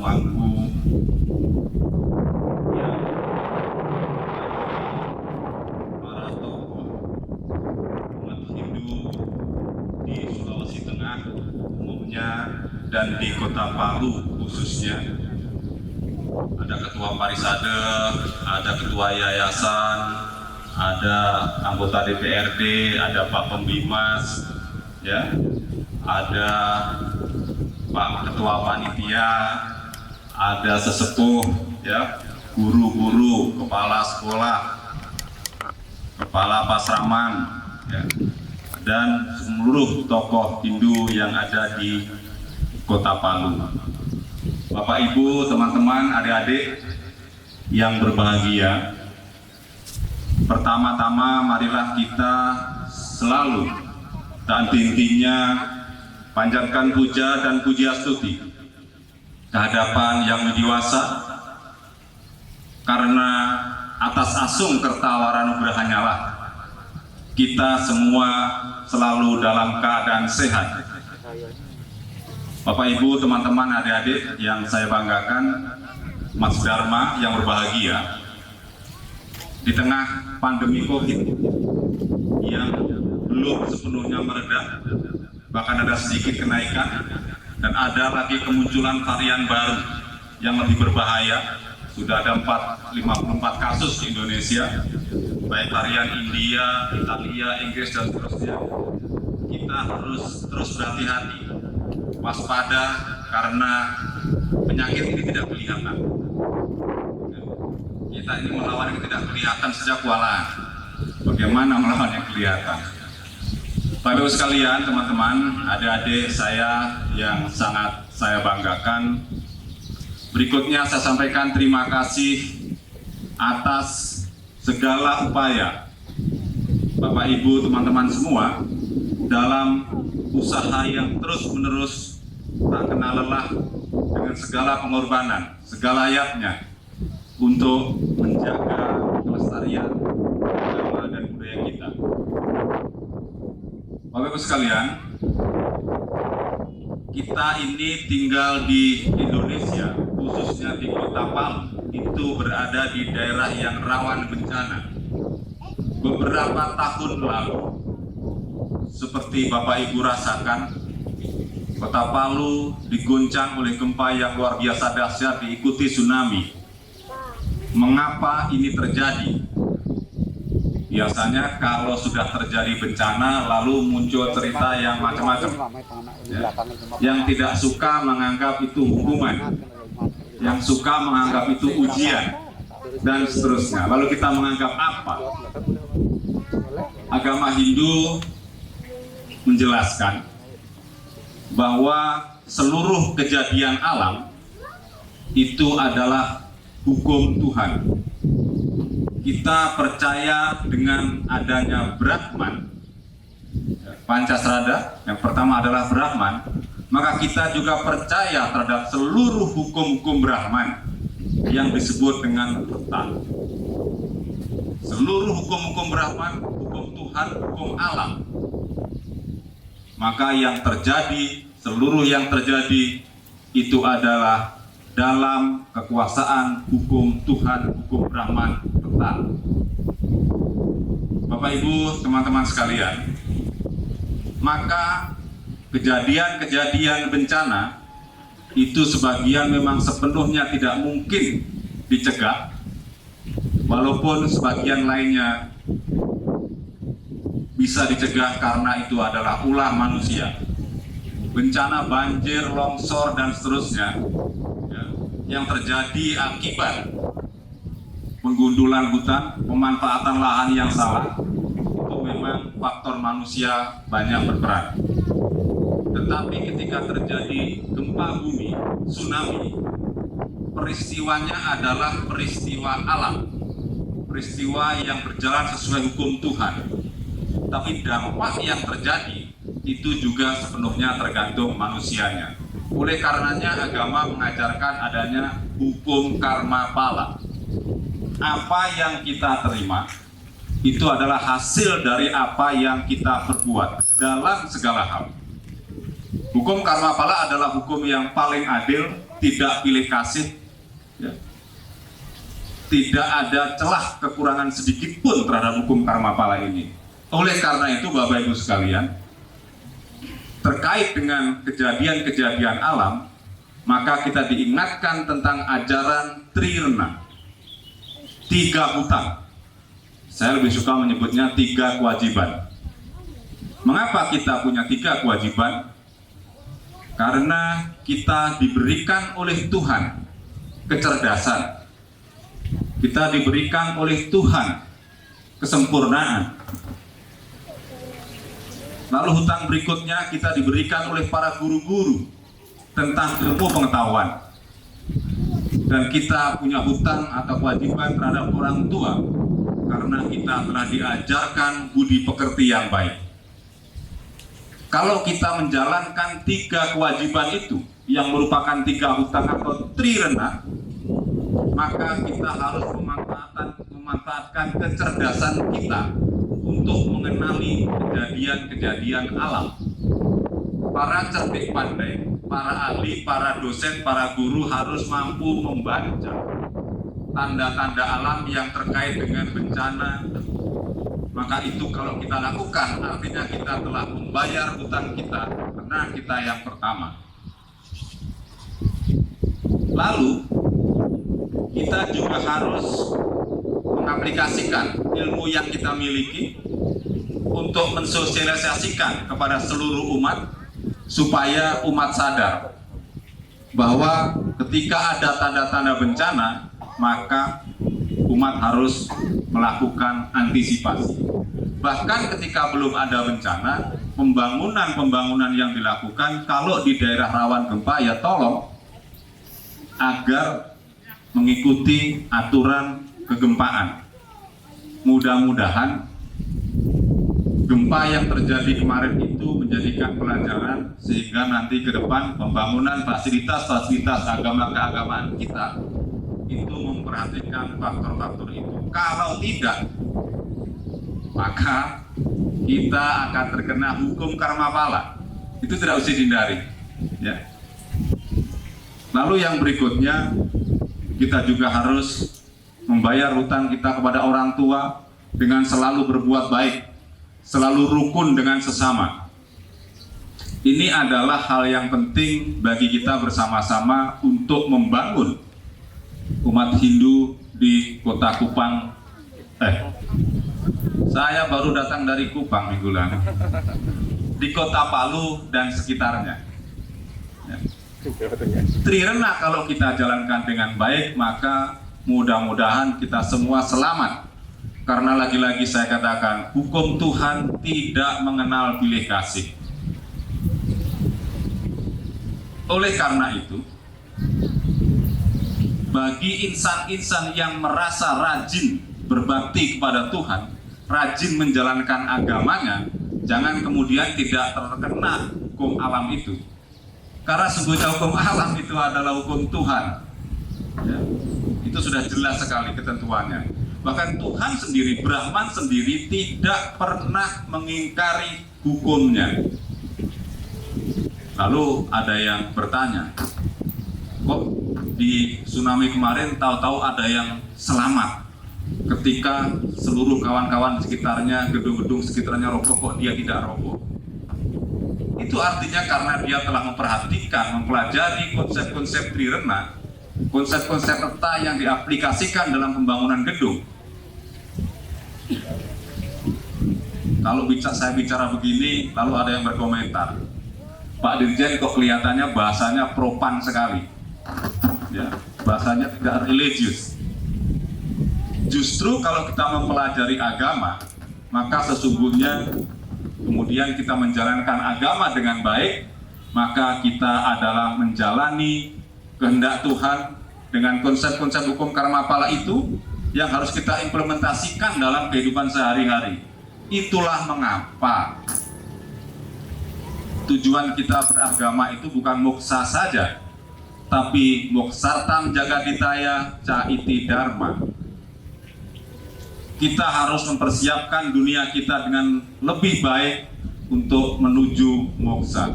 pemangku yang para tokoh umat Hindu di Sulawesi Tengah umumnya dan di Kota Palu khususnya. Ada ketua parisade, ada ketua yayasan, ada anggota DPRD, ada Pak Pembimas, ya, ada Pak Ketua Panitia, ada sesepuh, ya, guru-guru, kepala sekolah, kepala pasraman, ya, dan seluruh tokoh Hindu yang ada di Kota Palu. Bapak, Ibu, teman-teman, adik-adik yang berbahagia, pertama-tama marilah kita selalu dan intinya panjatkan puja dan pujiastuti kehadapan Yang Widiwasa, karena atas asung kertawaran nugrahanya lah kita semua selalu dalam keadaan sehat. Bapak, Ibu, teman-teman, adik-adik yang saya banggakan, Mas Dharma yang berbahagia, di tengah pandemi COVID yang belum sepenuhnya mereda, bahkan ada sedikit kenaikan, dan ada lagi kemunculan varian baru yang lebih berbahaya. Sudah ada 54 kasus di Indonesia, baik varian India, Italia, Inggris, dan seterusnya. Kita harus terus berhati-hati, waspada, karena penyakit ini tidak kelihatan. Kita ini melawan yang tidak kelihatan sejak kewalahan. Bagaimana melawan yang kelihatan? Bapak Ibu sekalian, teman-teman, adik-adik saya yang sangat saya banggakan, berikutnya saya sampaikan terima kasih atas segala upaya Bapak, Ibu, teman-teman semua dalam usaha yang terus-menerus tak kenal lelah dengan segala pengorbanan, segala layaknya untuk menjaga kelestarian agama dan budaya kita. Bapak Ibu sekalian, kita ini tinggal di Indonesia, khususnya di Kota Palu, itu berada di daerah yang rawan bencana. Beberapa tahun lalu, seperti Bapak Ibu rasakan, Kota Palu diguncang oleh gempa yang luar biasa dahsyat, diikuti tsunami. Mengapa ini terjadi? Biasanya kalau sudah terjadi bencana lalu muncul cerita yang macam-macam, ya. Yang tidak suka menganggap itu hukuman, yang suka menganggap itu ujian, dan seterusnya. Lalu kita menganggap apa? Agama Hindu menjelaskan bahwa seluruh kejadian alam itu adalah hukum Tuhan. Kita percaya dengan adanya Brahman, Pancasrada, yang pertama adalah Brahman, maka kita juga percaya terhadap seluruh hukum-hukum Brahman yang disebut dengan Peta. Seluruh hukum-hukum Brahman, hukum Tuhan, hukum alam. Maka yang terjadi, seluruh yang terjadi itu adalah dalam kekuasaan hukum Tuhan, hukum Brahman, Peta. Bapak, Ibu, teman-teman sekalian, maka kejadian-kejadian bencana itu sebagian memang sepenuhnya tidak mungkin dicegah, walaupun sebagian lainnya bisa dicegah karena itu adalah ulah manusia. Bencana banjir, longsor, dan seterusnya, ya, yang terjadi akibat penggundulan hutan, pemanfaatan lahan yang salah, itu memang faktor manusia banyak berperan. Tetapi ketika terjadi gempa bumi, tsunami, peristiwanya adalah peristiwa alam, peristiwa yang berjalan sesuai hukum Tuhan. Tapi dampak yang terjadi itu juga sepenuhnya tergantung manusianya. Oleh karenanya agama mengajarkan adanya hukum karma pala. Apa yang kita terima itu adalah hasil dari apa yang kita perbuat dalam segala hal. Hukum karma pala adalah hukum yang paling adil, tidak pilih kasih, ya. Tidak ada celah kekurangan sedikit pun terhadap hukum karma pala ini. Oleh karena itu, Bapak Ibu sekalian, terkait dengan kejadian-kejadian alam, maka kita diingatkan tentang ajaran Trirena, 3 hutang. Saya lebih suka menyebutnya 3 kewajiban. Mengapa kita punya 3 kewajiban? Karena kita diberikan oleh Tuhan kecerdasan. Kita diberikan oleh Tuhan kesempurnaan. Lalu hutang berikutnya kita diberikan oleh para guru-guru tentang ilmu pengetahuan. Dan kita punya hutang atau kewajiban terhadap orang tua karena kita telah diajarkan budi pekerti yang baik. Kalau kita menjalankan 3 kewajiban itu yang merupakan 3 hutang atau Trirena, maka kita harus memanfaatkan kecerdasan kita untuk mengenali kejadian-kejadian alam. Para cerdik pandai, para ahli, para dosen, para guru harus mampu membaca tanda-tanda alam yang terkait dengan bencana. Maka itu kalau kita lakukan, artinya kita telah membayar hutang kita karena kita yang pertama. Lalu kita juga harus mengaplikasikan ilmu yang kita miliki untuk mensosialisasikan kepada seluruh umat, supaya umat sadar bahwa ketika ada tanda-tanda bencana, maka umat harus melakukan antisipasi. Bahkan ketika belum ada bencana, pembangunan yang dilakukan kalau di daerah rawan gempa, ya tolong agar mengikuti aturan kegempaan. Mudah-mudahan gempa yang terjadi kemarin itu menjadikan pelajaran sehingga nanti ke depan pembangunan fasilitas-fasilitas agama keagamaan kita itu memperhatikan faktor-faktor itu. Kalau tidak, maka kita akan terkena hukum karma pala. Itu tidak usah dihindari, ya. Lalu yang berikutnya, kita juga harus membayar hutang kita kepada orang tua dengan selalu berbuat baik, selalu rukun dengan sesama. Ini adalah hal yang penting bagi kita bersama-sama untuk membangun umat Hindu di kota Kupang. Saya baru datang dari Kupang minggu lalu. Di kota Palu dan sekitarnya. Trirena kalau kita jalankan dengan baik, maka mudah-mudahan kita semua selamat. Karena lagi-lagi saya katakan, hukum Tuhan tidak mengenal pilih kasih. Oleh karena itu, bagi insan-insan yang merasa rajin berbakti kepada Tuhan, rajin menjalankan agamanya, jangan kemudian tidak terkena hukum alam itu. Karena sesungguhnya hukum alam itu adalah hukum Tuhan, ya. Itu sudah jelas sekali ketentuannya. Bahkan Tuhan sendiri, Brahman sendiri tidak pernah mengingkari hukumnya. Lalu ada yang bertanya, kok di tsunami kemarin tahu-tahu ada yang selamat ketika seluruh kawan-kawan di sekitarnya, gedung-gedung sekitarnya roboh, kok dia tidak roboh? Itu artinya karena dia telah memperhatikan, mempelajari konsep-konsep Trirena, konsep-konsep peta yang diaplikasikan dalam pembangunan gedung. Kalau saya bicara begini, lalu ada yang berkomentar, Pak Dirjen kok kelihatannya bahasanya propan sekali, ya, bahasanya tidak religius. Justru kalau kita mempelajari agama, maka sesungguhnya kemudian kita menjalankan agama dengan baik, maka kita adalah menjalani kehendak Tuhan dengan konsep-konsep hukum karma pala itu yang harus kita implementasikan dalam kehidupan sehari-hari. Itulah mengapa tujuan kita beragama itu bukan moksa saja, tapi moksartam jagaditaya ca iti dharma. Kita harus mempersiapkan dunia kita dengan lebih baik untuk menuju moksa.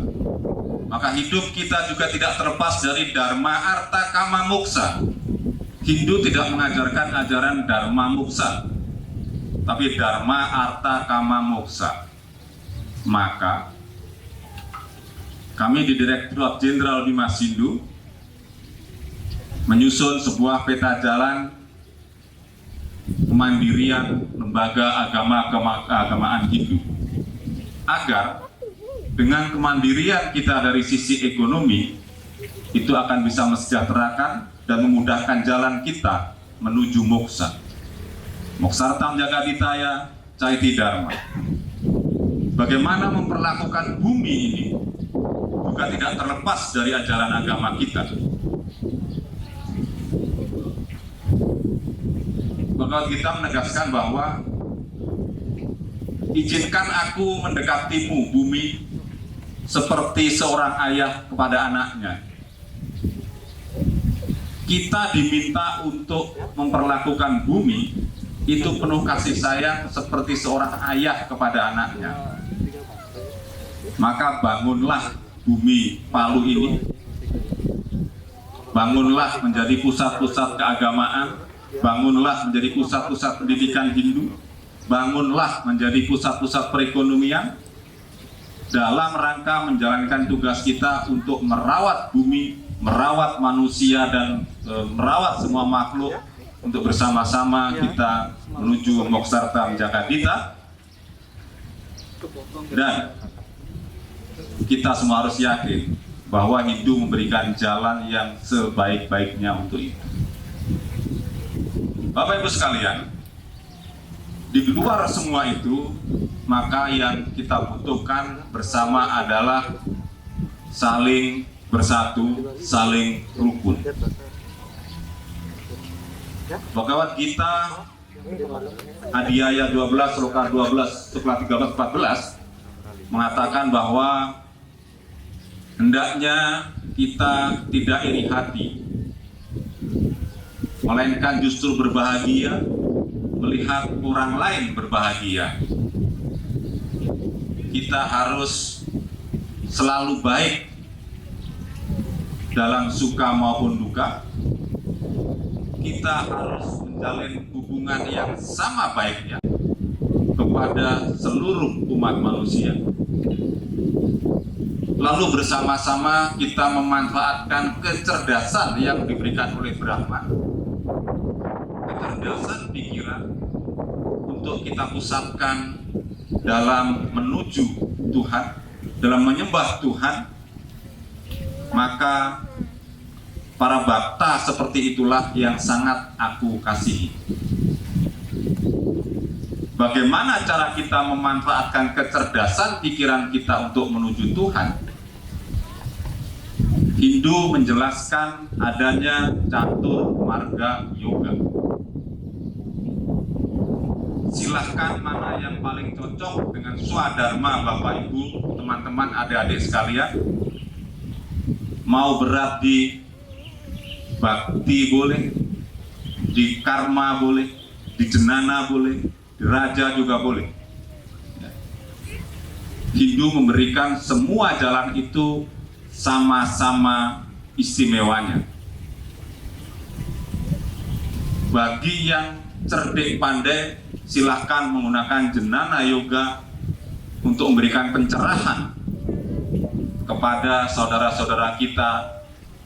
Maka hidup kita juga tidak terlepas dari dharma arta kama moksa. Hindu tidak mengajarkan ajaran dharma moksa, tapi dharma arta kama moksa. Maka kami di Direktorat Jenderal Dimas Hindu menyusun sebuah peta jalan kemandirian lembaga agama-agamaan Hindu, agar dengan kemandirian kita dari sisi ekonomi itu akan bisa mesejahterakan dan memudahkan jalan kita menuju moksa. Moksartam Jagaditaya Caiti Dharma. Bagaimana memperlakukan bumi ini juga tidak terlepas dari ajaran agama kita. Bhagavad Gita menegaskan bahwa izinkan aku mendekatimu bumi seperti seorang ayah kepada anaknya. Kita diminta untuk memperlakukan bumi itu penuh kasih sayang seperti seorang ayah kepada anaknya. Maka bangunlah bumi Palu ini, bangunlah menjadi pusat-pusat keagamaan, bangunlah menjadi pusat-pusat pendidikan Hindu, bangunlah menjadi pusat-pusat perekonomian dalam rangka menjalankan tugas kita untuk merawat bumi, merawat manusia, dan merawat semua makhluk untuk bersama-sama kita menuju Moksartam Jagadita. Dan kita semua harus yakin bahwa Hindu memberikan jalan yang sebaik-baiknya untuk itu. Bapak Ibu sekalian, di luar semua itu, maka yang kita butuhkan bersama adalah saling bersatu, saling rukun. Bhagavad Gita Adhyaya 12, Sloka 12, Sloka 13-14 mengatakan bahwa hendaknya kita tidak iri hati, melainkan justru berbahagia melihat orang lain berbahagia. Kita harus selalu baik dalam suka maupun duka. Kita harus menjalin hubungan yang sama baiknya kepada seluruh umat manusia. Lalu bersama-sama kita memanfaatkan kecerdasan yang diberikan oleh Brahma, kecerdasan pikiran, untuk kita pusatkan dalam menuju Tuhan, dalam menyembah Tuhan. Maka para bhakta seperti itulah yang sangat aku kasihi. Bagaimana cara kita memanfaatkan kecerdasan pikiran kita untuk menuju Tuhan? Hindu menjelaskan adanya catur marga yoga. Silahkan mana yang paling cocok dengan swadharma Bapak Ibu, teman-teman, adik-adik sekalian. Mau berat di bakti boleh, di karma boleh, di jenana boleh, di raja juga boleh. Hindu memberikan semua jalan itu sama-sama istimewanya. Bagi yang cerdik pandai, silahkan menggunakan jenana yoga untuk memberikan pencerahan kepada saudara-saudara kita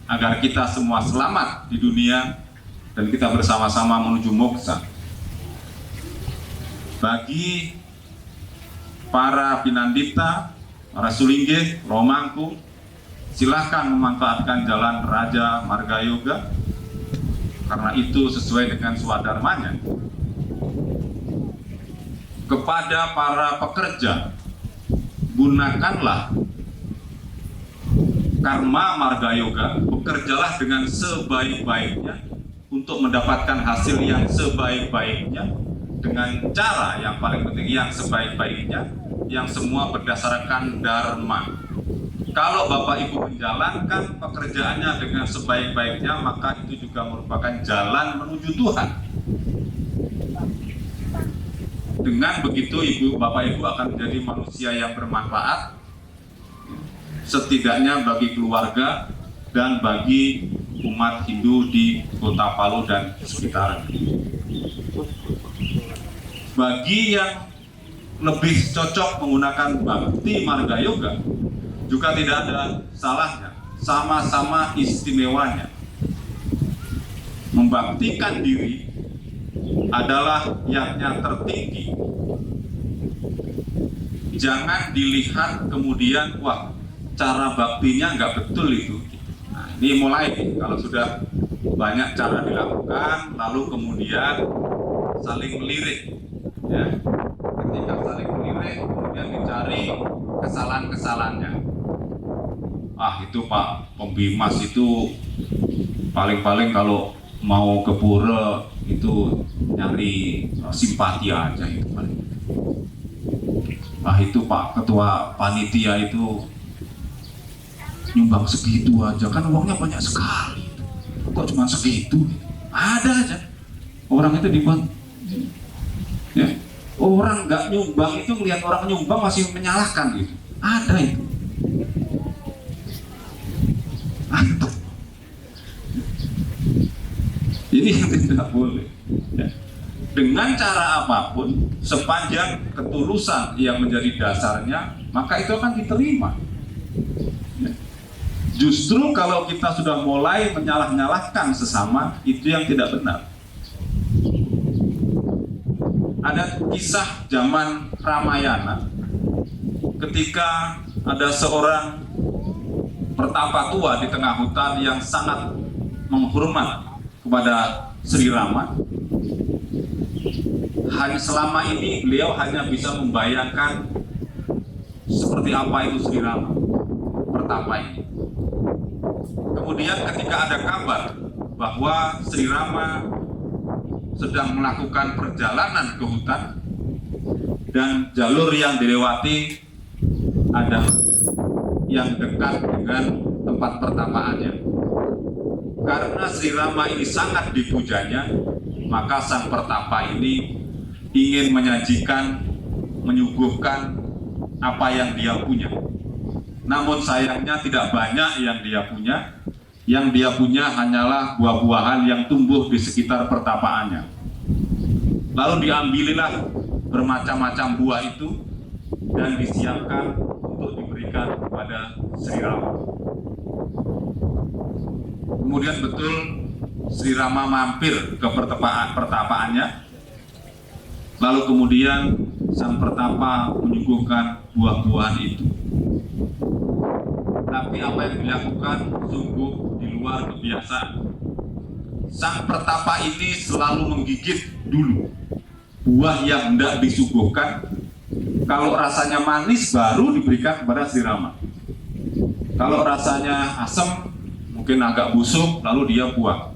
agar kita semua selamat di dunia dan kita bersama-sama menuju moksa. Bagi para pinandita, para sulingge, romangku, silahkan memanfaatkan jalan Raja Marga Yoga karena itu sesuai dengan swadharmanya. Kepada para pekerja, gunakanlah karma marga yoga, bekerjalah dengan sebaik-baiknya untuk mendapatkan hasil yang sebaik-baiknya dengan cara yang paling penting yang sebaik-baiknya, yang semua berdasarkan dharma. Kalau Bapak Ibu menjalankan pekerjaannya dengan sebaik-baiknya, maka itu juga merupakan jalan menuju Tuhan. Dengan begitu Bapak Ibu akan menjadi manusia yang bermanfaat, setidaknya bagi keluarga dan bagi umat Hindu di Kota Palu dan sekitarnya. Bagi yang lebih cocok menggunakan Bhakti Marga Yoga, juga tidak ada salahnya, sama-sama istimewanya. Membaktikan diri adalah yang tertinggi. Jangan dilihat kemudian, wah, cara baktinya nggak betul itu. Nah, ini mulai kalau sudah banyak cara dilakukan, lalu kemudian saling melirik, ya. Ketika saling melirik, kemudian dicari kesalahan-kesalahannya. Ah, itu Pak Pembimas itu paling-paling kalau mau ke pura itu nyari simpati aja itu paling. Ah, itu Pak Ketua Panitia itu nyumbang segitu aja, kan uangnya banyak sekali. Kok cuma segitu? Ada aja orang itu dibuat, ya. Orang nggak nyumbang itu melihat orang nyumbang masih menyalahkan gitu. Ada itu. Ada. Ini yang tidak boleh. Ya. Dengan cara apapun, sepanjang ketulusan yang menjadi dasarnya, maka itu akan diterima. Ya. Justru kalau kita sudah mulai menyalah-nyalahkan sesama, itu yang tidak benar. Ada kisah zaman Ramayana ketika ada seorang pertapa tua di tengah hutan yang sangat menghormat kepada Sri Rama. Hanya selama ini beliau hanya bisa membayangkan seperti apa itu Sri Rama, pertapa ini. Kemudian ketika ada kabar bahwa Sri Rama sedang melakukan perjalanan ke hutan dan jalur yang dilewati ada yang dekat dengan tempat pertapaannya. Karena Sri Rama ini sangat dipujanya, maka sang pertapa ini ingin menyajikan, menyuguhkan apa yang dia punya. Namun sayangnya tidak banyak yang dia punya. Yang dia punya hanyalah buah-buahan yang tumbuh di sekitar pertapaannya. Lalu diambililah bermacam-macam buah itu dan disiapkan untuk diberikan kepada Sri Rama. Kemudian betul Sri Rama mampir ke pertapaannya. Lalu kemudian sang pertapa menyuguhkan buah-buahan itu. Tapi apa yang dilakukan sungguh di luar kebiasaan. Sang pertapa ini selalu menggigit dulu buah yang hendak disuguhkan. Kalau rasanya manis baru diberikan kepada Sri Rama. Kalau rasanya asam, mungkin agak busuk, lalu dia buang.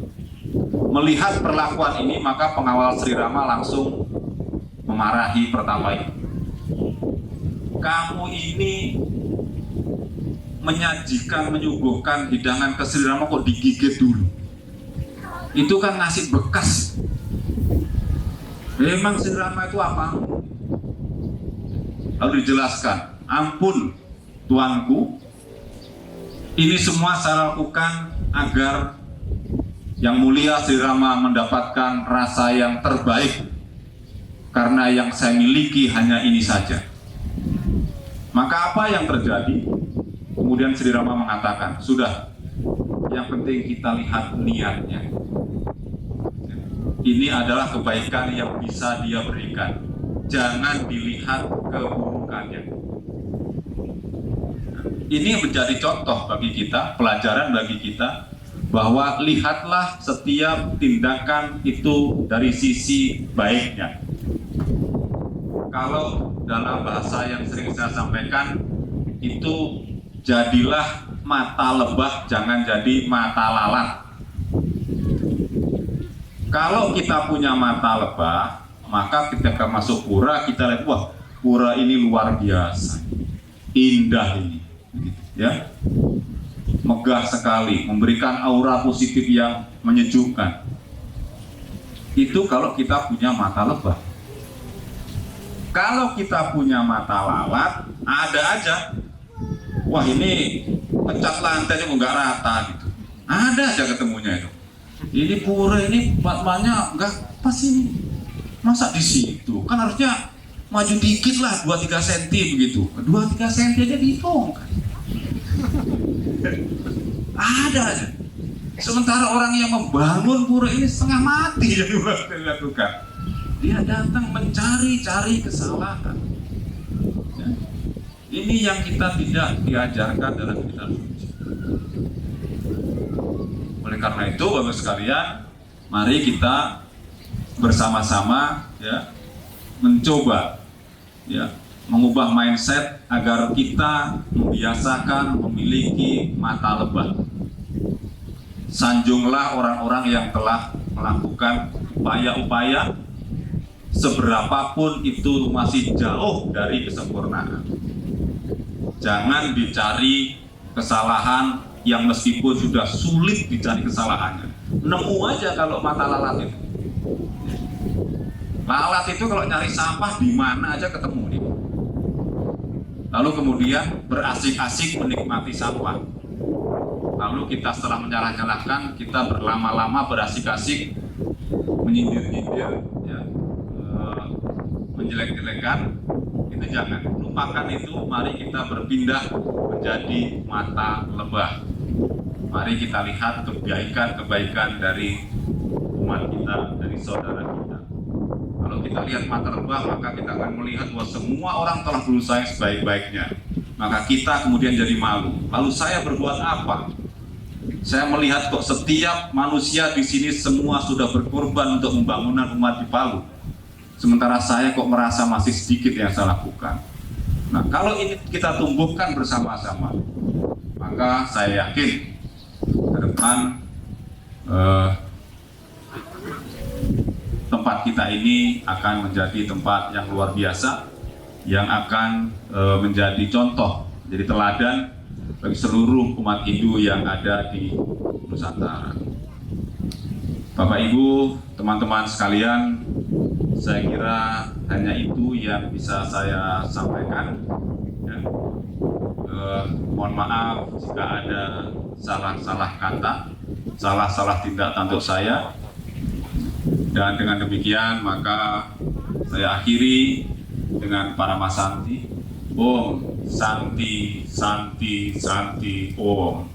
Melihat perlakuan ini, maka pengawal Sri Rama langsung memarahi pertapa itu. Kamu ini menyajikan, menyuguhkan hidangan ke Sri Rama kok digigit dulu? Itu kan nasi bekas. Memang Sri Rama itu apa? Lalu dijelaskan, ampun tuanku, ini semua saya lakukan agar yang mulia Sri Rama mendapatkan rasa yang terbaik, karena yang saya miliki hanya ini saja. Maka apa yang terjadi? Kemudian Sri Rama mengatakan, sudah, yang penting kita lihat niatnya. Ini adalah kebaikan yang bisa dia berikan. Jangan dilihat keburukannya. Ini menjadi contoh bagi kita, pelajaran bagi kita, bahwa lihatlah setiap tindakan itu dari sisi baiknya. Kalau dalam bahasa yang sering saya sampaikan, itu jadilah mata lebah, jangan jadi mata lalat. Kalau kita punya mata lebah, maka ketika masuk pura kita lihat, wah, pura ini luar biasa, indah ini, ya, megah sekali, memberikan aura positif yang menyejukkan. Itu kalau kita punya mata lebah. Kalau kita punya mata lalat, ada aja. Wah, ini ngecat lantainya nggak rata gitu. Ada aja ketemunya itu. Ini pura ini batmannya nggak pas ini. Masa di situ? Kan harusnya maju dikit lah, 2-3 cm begitu. 2-3 cm aja dihitung kan. Ada aja. Sementara orang yang membangun pura ini setengah mati yang dilakukan. Dia datang mencari-cari kesalahan. Ya. Ini yang kita tidak diajarkan dalam kitab suci. Oleh karena itu, Bapak sekalian, mari kita bersama-sama ya mencoba ya mengubah mindset agar kita membiasakan memiliki mata lebat. Sanjunglah orang-orang yang telah melakukan upaya-upaya, seberapapun itu masih jauh dari kesempurnaan. Jangan dicari kesalahan yang meskipun sudah sulit dicari kesalahannya. Nemu aja kalau mata lalat itu. Lalat itu kalau nyari sampah di mana aja ketemu nih. Lalu kemudian berasik-asik menikmati sampah. Lalu kita setelah menyalah-nyalahkan, kita berlama-lama berasik-asik menyindir-nyindir, ya, menjelek-jelekan. Itu jangan, lupakan itu. Mari kita berpindah menjadi mata lebah. Mari kita lihat kebaikan-kebaikan dari umat kita, dari saudara kita. Kalau kita lihat mata lebah, maka kita akan melihat bahwa semua orang telah berusaha yang sebaik-baiknya. Maka kita kemudian jadi malu. Lalu saya berbuat apa? Saya melihat kok setiap manusia di sini semua sudah berkorban untuk pembangunan umat di Palu. Sementara saya kok merasa masih sedikit yang saya lakukan. Nah, kalau ini kita tumbuhkan bersama-sama, maka saya yakin ke depan tempat kita ini akan menjadi tempat yang luar biasa, yang akan menjadi contoh, jadi teladan bagi seluruh umat Hindu yang ada di Nusantara. Bapak Ibu, teman-teman sekalian, saya kira hanya itu yang bisa saya sampaikan. Ya. Mohon maaf jika ada salah-salah kata, salah-salah tindak tanduk saya. Dan dengan demikian maka saya akhiri dengan Parama Santi. Om Santi Santi Santi Om.